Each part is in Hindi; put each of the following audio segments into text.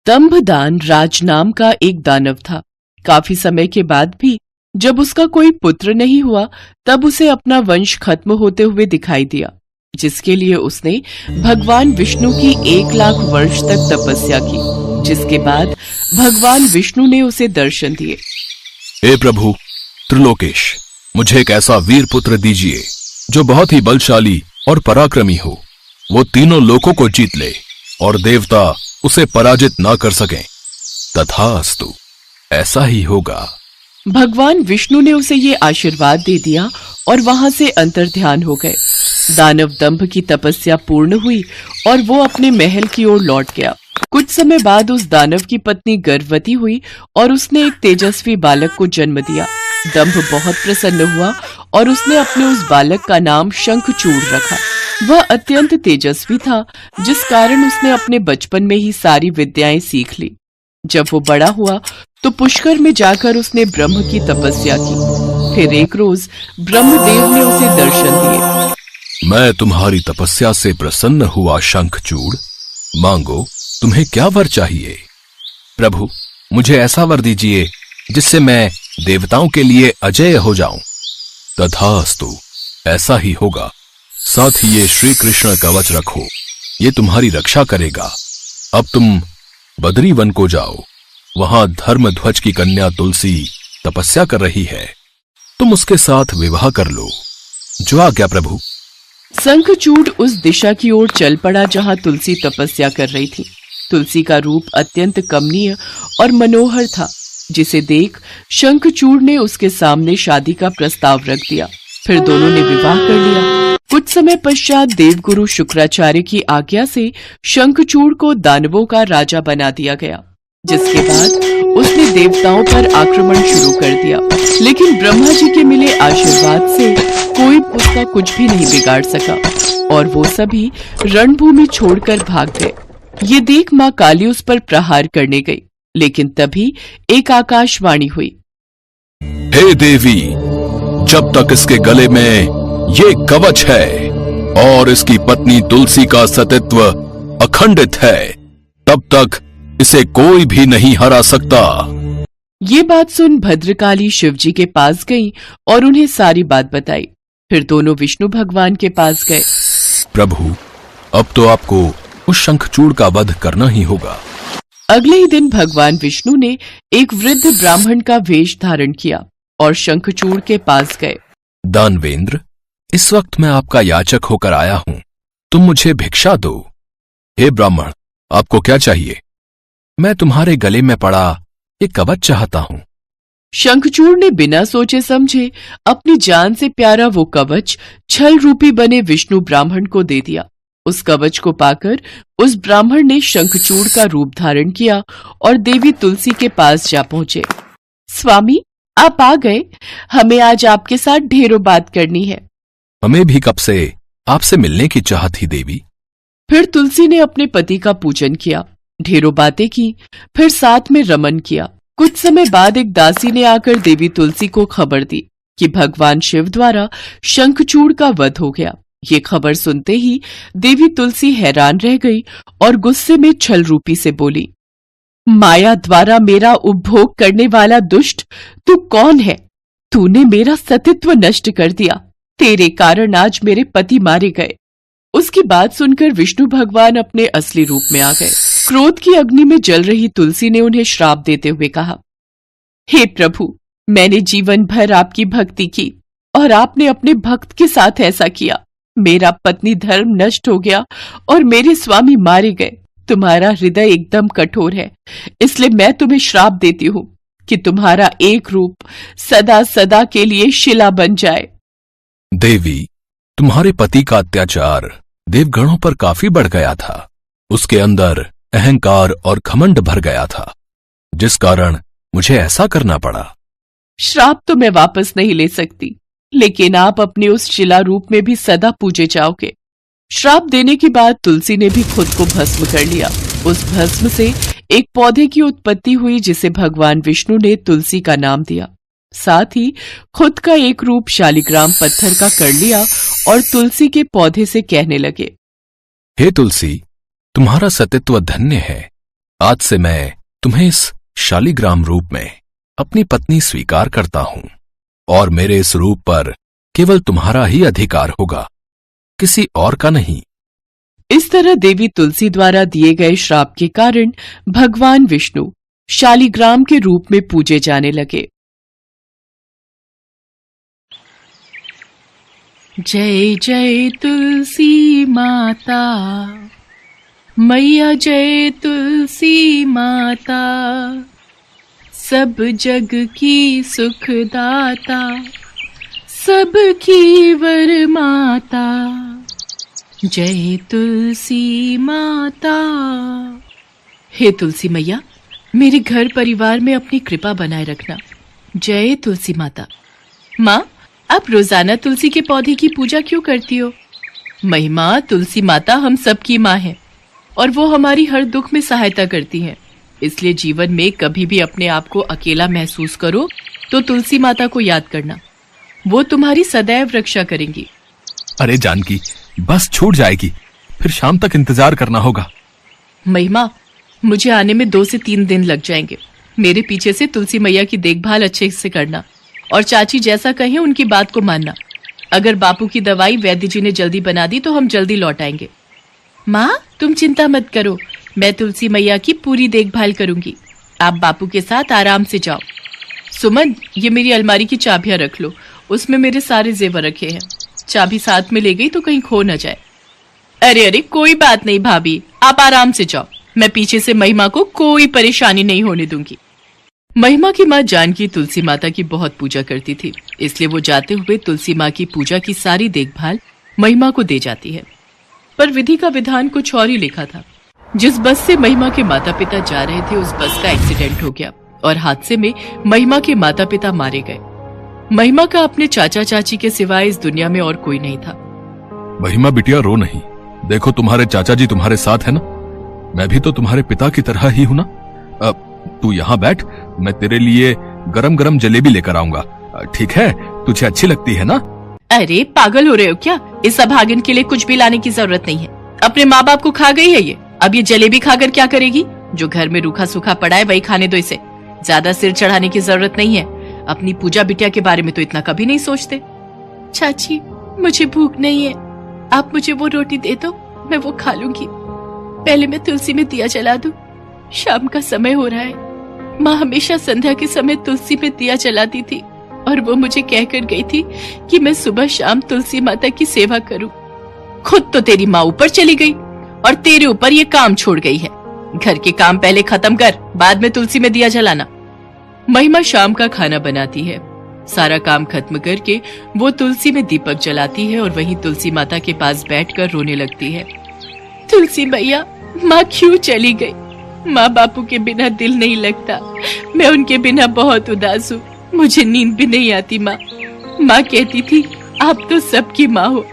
दंभदान राज नाम का एक दानव था। काफी समय के बाद भी जब उसका कोई पुत्र नहीं हुआ, तब उसे अपना वंश खत्म होते हुए दिखाई दिया, जिसके लिए उसने भगवान विष्णु की 1,00,000 वर्ष तक तपस्या की, जिसके बाद भगवान विष्णु ने उसे दर्शन दिए। हे प्रभु त्रिलोकेश, मुझे एक ऐसा वीर पुत्र दीजिए जो बहुत ही बलशाली और पराक्रमी हो। वो तीनों लोकों को जीत ले और देवता उसे पराजित ना कर सकें। तथास्तु, ऐसा ही होगा। भगवान विष्णु ने उसे ये आशीर्वाद दे दिया और वहां से अंतर्ध्यान हो गए। दानव दंभ की तपस्या पूर्ण हुई और वो अपने महल की ओर लौट गया। कुछ समय बाद उस दानव की पत्नी गर्भवती हुई और उसने एक तेजस्वी बालक को जन्म दिया। दंभ बहुत प्रसन्न हुआ और उसने अपने उस बालक का नाम शंखचूड़ रखा। वह अत्यंत तेजस्वी था, जिस कारण उसने अपने बचपन में ही सारी विद्याएं सीख ली। जब वो बड़ा हुआ तो पुष्कर में जाकर उसने ब्रह्म की तपस्या की। फिर एक रोज ब्रह्मदेव ने उसे दर्शन दिए। मैं तुम्हारी तपस्या से प्रसन्न हुआ शंखचूड़, मांगो तुम्हें क्या वर चाहिए। प्रभु, मुझे ऐसा वर दीजिए जिससे मैं देवताओं के लिए अजेय हो जाऊं। तथास्तु, ऐसा ही होगा। साथ ही ये श्री कृष्ण कवच रखो, ये तुम्हारी रक्षा करेगा। अब तुम बद्री वन को जाओ, वहां धर्मध्वज की कन्या तुलसी तपस्या कर रही है, तुम उसके साथ विवाह कर लो। जो आज्ञा प्रभु। शंखचूड़ उस दिशा की ओर चल पड़ा जहां तुलसी तपस्या कर रही थी। तुलसी का रूप अत्यंत कमनीय और मनोहर था, जिसे देख शंखचूड़ ने उसके सामने शादी का प्रस्ताव रख दिया। फिर दोनों ने विवाह कर लिया। कुछ समय पश्चात देवगुरु शुक्राचार्य की आज्ञा से शंखचूड़ को दानवों का राजा बना दिया गया, जिसके बाद उसने देवताओं पर आक्रमण शुरू कर दिया। लेकिन ब्रह्मा जी के मिले आशीर्वाद से कोई उसका कुछ भी नहीं बिगाड़ सका और वो सभी रणभूमि छोड़कर भाग गए। ये देख माँ काली उस पर प्रहार करने गई, लेकिन तभी एक आकाशवाणी हुई। हे देवी, जब तक इसके गले में ये कवच है और इसकी पत्नी तुलसी का सतीत्व अखंडित है, तब तक इसे कोई भी नहीं हरा सकता। ये बात सुन भद्रकाली शिवजी के पास गईं और उन्हें सारी बात बताई। फिर दोनों विष्णु भगवान के पास गए। प्रभु, अब तो आपको उस शंखचूड़ का वध करना ही होगा। अगले ही दिन भगवान विष्णु ने एक वृद्ध ब्राह्मण का वेश धारण किया और शंखचूड़ के पास गए। दानवेंद्र, इस वक्त मैं आपका याचक होकर आया हूं, तुम मुझे भिक्षा दो। हे ब्राह्मण, आपको क्या चाहिए? मैं तुम्हारे गले में पड़ा ये कवच चाहता हूं। शंखचूड़ ने बिना सोचे समझे अपनी जान से प्यारा वो कवच छल रूपी बने विष्णु ब्राह्मण को दे दिया। उस कवच को पाकर उस ब्राह्मण ने शंखचूड़ का रूप धारण किया और देवी तुलसी के पास जा पहुंचे। स्वामी, आप आ गए। हमें आज आपके साथ ढेरों बात करनी है। हमें भी कब से आपसे मिलने की चाह थी देवी। फिर तुलसी ने अपने पति का पूजन किया, ढेरों बातें की, फिर साथ में रमन किया। कुछ समय बाद एक दासी ने आकर देवी तुलसी को खबर दी कि भगवान शिव द्वारा शंखचूड़ का वध हो गया। ये खबर सुनते ही देवी तुलसी हैरान रह गई और गुस्से में छल रूपी से बोली, माया द्वारा मेरा उपभोग करने वाला दुष्ट, तू कौन है? तूने मेरा सतीत्व नष्ट कर दिया। तेरे कारण आज मेरे पति मारे गए। उसकी बात सुनकर विष्णु भगवान अपने असली रूप में आ गए। क्रोध की अग्नि में जल रही तुलसी ने उन्हें श्राप देते हुए कहा, हे प्रभु, मैंने जीवन भर आपकी भक्ति की और आपने अपने भक्त के साथ ऐसा किया। मेरा पत्नी धर्म नष्ट हो गया और मेरे स्वामी मारे गए। तुम्हारा हृदय एकदम कठोर है, इसलिए मैं तुम्हें श्राप देती हूँ कि तुम्हारा एक रूप सदा सदा के लिए शिला बन जाए। देवी, तुम्हारे पति का अत्याचार देवगणों पर काफी बढ़ गया था। उसके अंदर अहंकार और घमंड भर गया था, जिस कारण मुझे ऐसा करना पड़ा। श्राप तो मैं वापस नहीं ले सकती, लेकिन आप अपने उस शिला रूप में भी सदा पूजे जाओगे। श्राप देने के बाद तुलसी ने भी खुद को भस्म कर लिया। उस भस्म से एक पौधे की उत्पत्ति हुई, जिसे भगवान विष्णु ने तुलसी का नाम दिया। साथ ही खुद का एक रूप शालिग्राम पत्थर का कर लिया और तुलसी के पौधे से कहने लगे, हे तुलसी, तुम्हारा सतीत्व धन्य है। आज से मैं तुम्हें इस शालिग्राम रूप में अपनी पत्नी स्वीकार करता हूं और मेरे इस रूप पर केवल तुम्हारा ही अधिकार होगा, किसी और का नहीं। इस तरह देवी तुलसी द्वारा दिए गए श्राप के कारण भगवान विष्णु शालिग्राम के रूप में पूजे जाने लगे। जय जय तुलसी माता, मैया जय तुलसी माता, सब जग की सुखदाता, सबकी वर माता, जय तुलसी माता। हे तुलसी मैया, मेरे घर परिवार में अपनी कृपा बनाए रखना। जय तुलसी माता। माँ, आप रोजाना तुलसी के पौधे की पूजा क्यों करती हो? महिमा, तुलसी माता हम सबकी माँ है और वो हमारी हर दुख में सहायता करती हैं। इसलिए जीवन में कभी भी अपने आप को अकेला महसूस करो तो तुलसी माता को याद करना, वो तुम्हारी सदैव रक्षा करेंगी। अरे जानकी, बस छूट जाएगी, फिर शाम तक इंतजार करना होगा। महिमा, मुझे आने में 2 से 3 दिन लग जाएंगे। मेरे पीछे से तुलसी मैया की देखभाल अच्छे से करना और चाची जैसा कहें उनकी बात को मानना। अगर बापू की दवाई वैद्य जी ने जल्दी बना दी तो हम जल्दी लौट आएंगे। माँ, तुम चिंता मत करो, मैं तुलसी मैया की पूरी देखभाल करूंगी। आप बापू के साथ आराम से जाओ। सुमन, ये मेरी अलमारी की चाबियां रख लो, उसमें मेरे सारे जेवर रखे हैं। चाबी साथ में ले गई तो कहीं खो न जाए। अरे अरे, कोई बात नहीं भाभी, आप आराम से जाओ, मैं पीछे से महिमा को कोई परेशानी नहीं होने दूंगी। महिमा की माँ जानकी तुलसी माता की बहुत पूजा करती थी, इसलिए वो जाते हुए तुलसी माँ की पूजा की सारी देखभाल महिमा को दे जाती है। पर विधि का विधान कुछ और ही लिखा था। जिस बस से महिमा के माता पिता जा रहे थे उस बस का एक्सीडेंट हो गया और हादसे में महिमा के माता पिता मारे गए। महिमा का अपने चाचा चाची के सिवाय इस दुनिया में और कोई नहीं था। महिमा बिटिया, रो नहीं, देखो तुम्हारे चाचा जी तुम्हारे साथ है ना। मैं भी तो तुम्हारे पिता की तरह ही हूं ना। तू यहाँ बैठ, मैं तेरे लिए गरम गरम जलेबी लेकर आऊंगा, ठीक है? तुझे अच्छी लगती है ना? अरे पागल हो रहे हो क्या? इस अभागन के लिए कुछ भी लाने की जरूरत नहीं है। अपने माँ बाप को खा गई है ये, अब ये जलेबी खाकर क्या करेगी? जो घर में रूखा सूखा पड़ा है वही खाने दो इसे। ज्यादा सिर चढ़ाने की जरूरत नहीं है। अपनी पूजा बिटिया के बारे में तो इतना कभी नहीं सोचते। चाची, मुझे भूख नहीं है, आप मुझे वो रोटी दे दो, मैं वो खा लूंगी। पहले मैं तुलसी में दिया जला दूं, शाम का समय हो रहा है। माँ हमेशा संध्या के समय तुलसी में दिया जलाती थी और वो मुझे कहकर गई थी कि मैं सुबह शाम तुलसी माता की सेवा करूं। खुद तो तेरी माँ ऊपर चली गई और तेरे ऊपर ये काम छोड़ गई है। घर के काम पहले खत्म कर, बाद में तुलसी में दिया जलाना। महिमा शाम का खाना बनाती है। सारा काम खत्म करके वो तुलसी में दीपक जलाती है और वहीं तुलसी माता के पास बैठकर रोने लगती है। तुलसी मैया, माँ क्यों चली गई? माँ बापू के बिना दिल नहीं लगता, मैं उनके बिना बहुत उदास हूँ, मुझे नींद भी नहीं आती। माँ कहती थी आप तो सबकी माँ हो।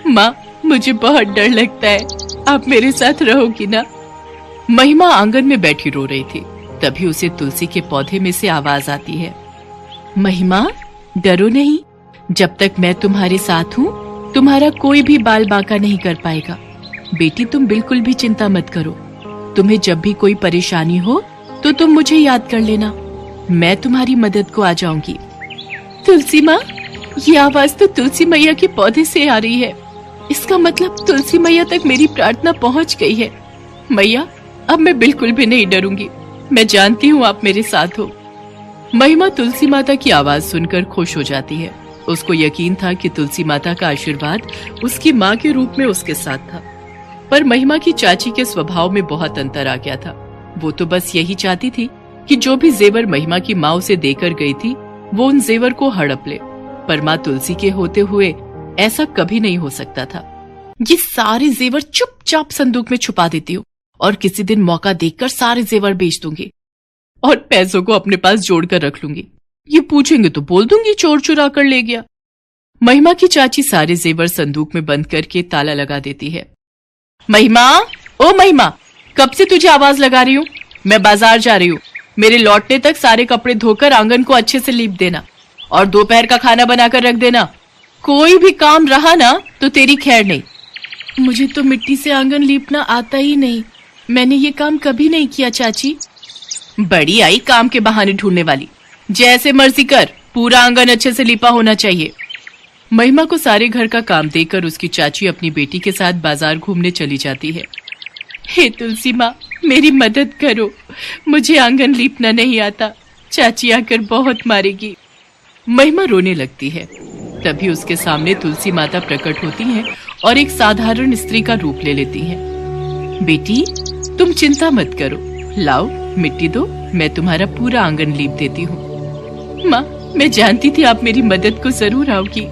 माँ, मुझे बहुत डर लगता है, आप मेरे साथ रहोगी ना? महिमा आंगन में बैठी रो रही थी, तभी उसे तुलसी के पौधे में से आवाज आती है। महिमा, डरो नहीं, जब तक मैं तुम्हारे साथ हूँ तुम्हारा कोई भी बाल बांका नहीं कर पाएगा। बेटी, तुम बिल्कुल भी चिंता मत करो। तुम्हें जब भी कोई परेशानी हो तो तुम मुझे याद कर लेना, मैं तुम्हारी मदद को आ जाऊंगी। तुलसी माँ, ये आवाज तो तुलसी मैया के पौधे से आ रही है। इसका मतलब तुलसी मैया तक मेरी प्रार्थना पहुँच गई है। मैया, अब मैं बिल्कुल भी नहीं डरूंगी, मैं जानती हूँ आप मेरे साथ हो। महिमा तुलसी माता की आवाज सुनकर खुश हो जाती है। उसको यकीन था कि तुलसी माता का आशीर्वाद उसकी माँ के रूप में उसके साथ था। पर महिमा की चाची के स्वभाव में बहुत अंतर आ गया था। वो तो बस यही चाहती थी कि जो भी जेवर महिमा की माँ उसे देकर गई थी वो उन जेवर को हड़प ले, पर माँ तुलसी के होते हुए ऐसा कभी नहीं हो सकता था। ये सारे जेवर चुपचाप संदूक में छुपा देती हूँ और किसी दिन मौका देखकर सारे जेवर बेच दूंगी और पैसों को अपने पास जोड़कर रख लूंगी। ये पूछेंगे तो बोल दूंगी चोर चुरा कर ले गया। महिमा की चाची सारे जेवर संदूक में बंद करके ताला लगा देती है। महिमा, ओ महिमा, कब से तुझे आवाज लगा रही हूँ? मैं बाजार जा रही हूँ, मेरे लौटने तक सारे कपड़े धोकर आंगन को अच्छे से लीप देना और दोपहर का खाना बनाकर रख देना। कोई भी काम रहा ना तो तेरी खैर नहीं। मुझे तो मिट्टी से आंगन लीपना आता ही नहीं, मैंने ये काम कभी नहीं किया चाची। बड़ी आई काम के बहाने ढूंढने वाली, जैसे मर्जी कर, पूरा आंगन अच्छे से लिपा होना चाहिए। महिमा को सारे घर का काम देकर उसकी चाची अपनी बेटी के साथ बाजार घूमने चली जाती है। हे तुलसी माँ, मेरी मदद करो, मुझे आंगन लीपना नहीं आता, चाची आकर बहुत मारेगी। महिमा रोने लगती है। तभी उसके सामने तुलसी माता प्रकट होती हैं और एक साधारण स्त्री का रूप ले लेती हैं। बेटी, तुम चिंता मत करो, लाओ मिट्टी दो, मैं तुम्हारा पूरा आंगन लीप देती हूँ। माँ, मैं जानती थी आप मेरी मदद को जरूर आओगी।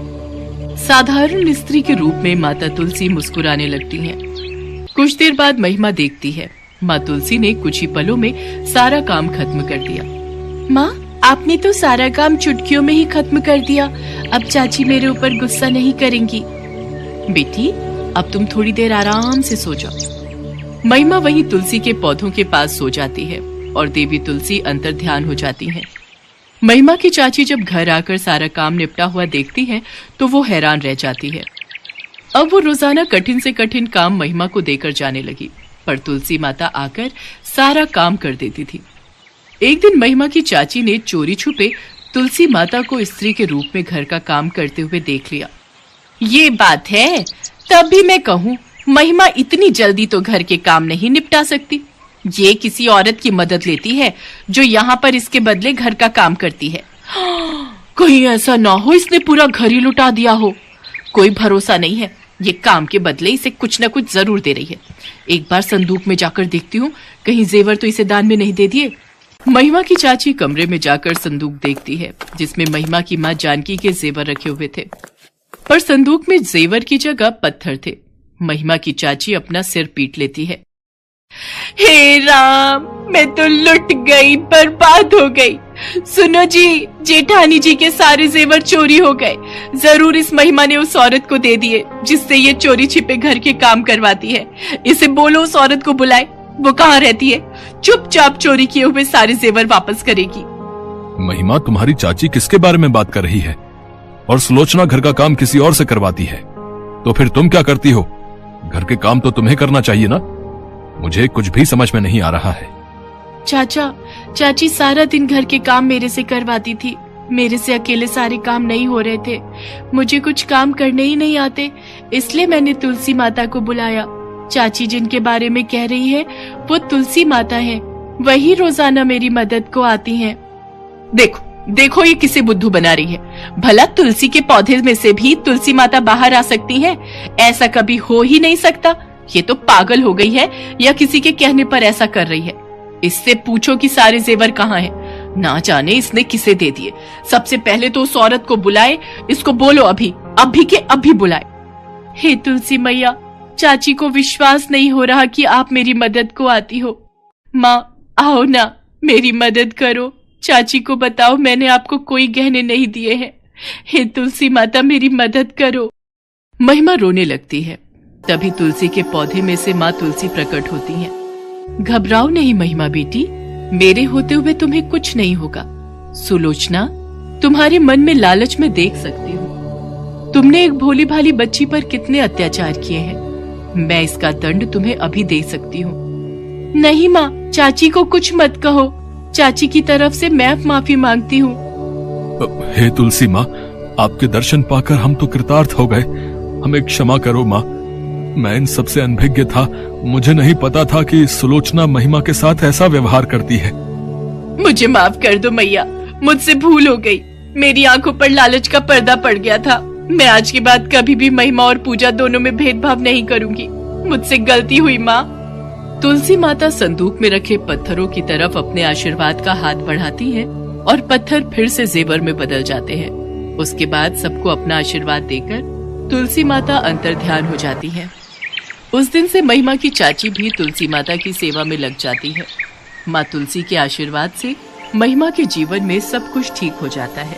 साधारण स्त्री के रूप में माता तुलसी मुस्कुराने लगती हैं। कुछ देर बाद महिमा देखती है माँ तुलसी ने कुछ ही पलों में सारा काम खत्म कर दिया। माँ, आपने तो सारा काम चुटकियों में ही खत्म कर दिया, अब चाची मेरे ऊपर गुस्सा नहीं करेंगी। बेटी, अब तुम थोड़ी देर आराम से सो जाओ। महिमा वहीं तुलसी के पौधों के पास सो जाती है और देवी तुलसी अंतर ध्यान हो जाती हैं। महिमा की चाची जब घर आकर सारा काम निपटा हुआ देखती है तो वो हैरान रह जाती है। अब वो रोजाना कठिन से कठिन काम महिमा को देकर जाने लगी, पर तुलसी माता आकर सारा काम कर देती थी। एक दिन महिमा की चाची ने चोरी छुपे तुलसी माता को स्त्री के रूप में घर का काम करते हुए देख लिया। ये बात है, तब भी मैं कहूँ महिमा इतनी जल्दी तो घर के काम नहीं निपटा सकती। ये किसी औरत की मदद लेती है जो यहाँ पर इसके बदले घर का काम करती है। कहीं ऐसा ना हो इसने पूरा घर ही लुटा दिया हो। कोई भरोसा नहीं है, ये काम के बदले इसे कुछ न कुछ जरूर दे रही है। एक बार संदूक में जाकर देखती हूँ, कहीं जेवर तो इसे दान में नहीं दे दिए। महिमा की चाची कमरे में जाकर संदूक देखती है जिसमें महिमा की माँ जानकी के जेवर रखे हुए थे, पर संदूक में जेवर की जगह पत्थर थे। महिमा की चाची अपना सिर पीट लेती है। हे राम, मैं तो लुट गई, बर्बाद हो गई। सुनो जी, जेठानी जी के सारे जेवर चोरी हो गए। जरूर इस महिमा ने उस औरत को दे दिए जिससे ये चोरी छिपे घर के काम करवाती है। इसे बोलो उस औरत को बुलाए, वो कहाँ रहती है, चुपचाप चोरी किए हुए सारे जेवर वापस करेगी। महिमा, तुम्हारी चाची किसके बारे में बात कर रही है? और सुलोचना घर का काम किसी और से करवाती है, तो फिर तुम क्या करती हो? घर के काम तो तुम्हें करना चाहिए ना। मुझे कुछ भी समझ में नहीं आ रहा है। चाचा, चाची सारा दिन घर के काम मेरे से करवाती थी। मेरे से अकेले सारे काम नहीं हो रहे थे। मुझे कुछ काम करने ही नहीं आते, इसलिए मैंने तुलसी माता को बुलाया। चाची जिनके बारे में कह रही है वो तुलसी माता है, वही रोजाना मेरी मदद को आती हैं। देखो देखो, ये किसे बुद्धू बना रही है। भला तुलसी के पौधे में से भी तुलसी माता बाहर आ सकती हैं? ऐसा कभी हो ही नहीं सकता। ये तो पागल हो गई है या किसी के कहने पर ऐसा कर रही है। इससे पूछो कि सारे जेवर कहाँ हैं। ना जाने इसने किसे दे दिए। सबसे पहले तो उस औरत को बुलाए, इसको बोलो अभी के अभी बुलाए। हे तुलसी मैया, चाची को विश्वास नहीं हो रहा कि आप मेरी मदद को आती हो। माँ, आओ ना, मेरी मदद करो। चाची को बताओ मैंने आपको कोई गहने नहीं दिए हैं। हे तुलसी माता, मेरी मदद करो। महिमा रोने लगती है। तभी तुलसी के पौधे में से माँ तुलसी प्रकट होती हैं। घबराओ नहीं महिमा बेटी, मेरे होते हुए तुम्हें कुछ नहीं होगा। सुलोचना, तुम्हारे मन में लालच में देख सकती हूँ। तुमने एक भोली भाली बच्ची पर कितने अत्याचार किए हैं। मैं इसका दंड तुम्हें अभी दे सकती हूँ। नहीं माँ, चाची को कुछ मत कहो। चाची की तरफ से मैं माफी मांगती हूँ। हे तुलसी माँ, आपके दर्शन पाकर हम तो कृतार्थ हो गए। हमें क्षमा करो माँ, मैं इन सबसे अनभिज्ञ था। मुझे नहीं पता था कि सुलोचना महिमा के साथ ऐसा व्यवहार करती है। मुझे माफ कर दो मैया, मुझसे भूल हो गई। मेरी आंखों पर लालच का पर्दा पड़ गया था। मैं आज के बाद कभी भी महिमा और पूजा दोनों में भेदभाव नहीं करूंगी। मुझसे गलती हुई माँ। तुलसी माता संदूक में रखे पत्थरों की तरफ अपने आशीर्वाद का हाथ बढ़ाती हैं और पत्थर फिर से जेवर में बदल जाते हैं। उसके बाद सबको अपना आशीर्वाद देकर तुलसी माता अंतर ध्यान हो जाती है। उस दिन से महिमा की चाची भी तुलसी माता की सेवा में लग जाती है। माँ तुलसी के आशीर्वाद से महिमा के जीवन में सब कुछ ठीक हो जाता है।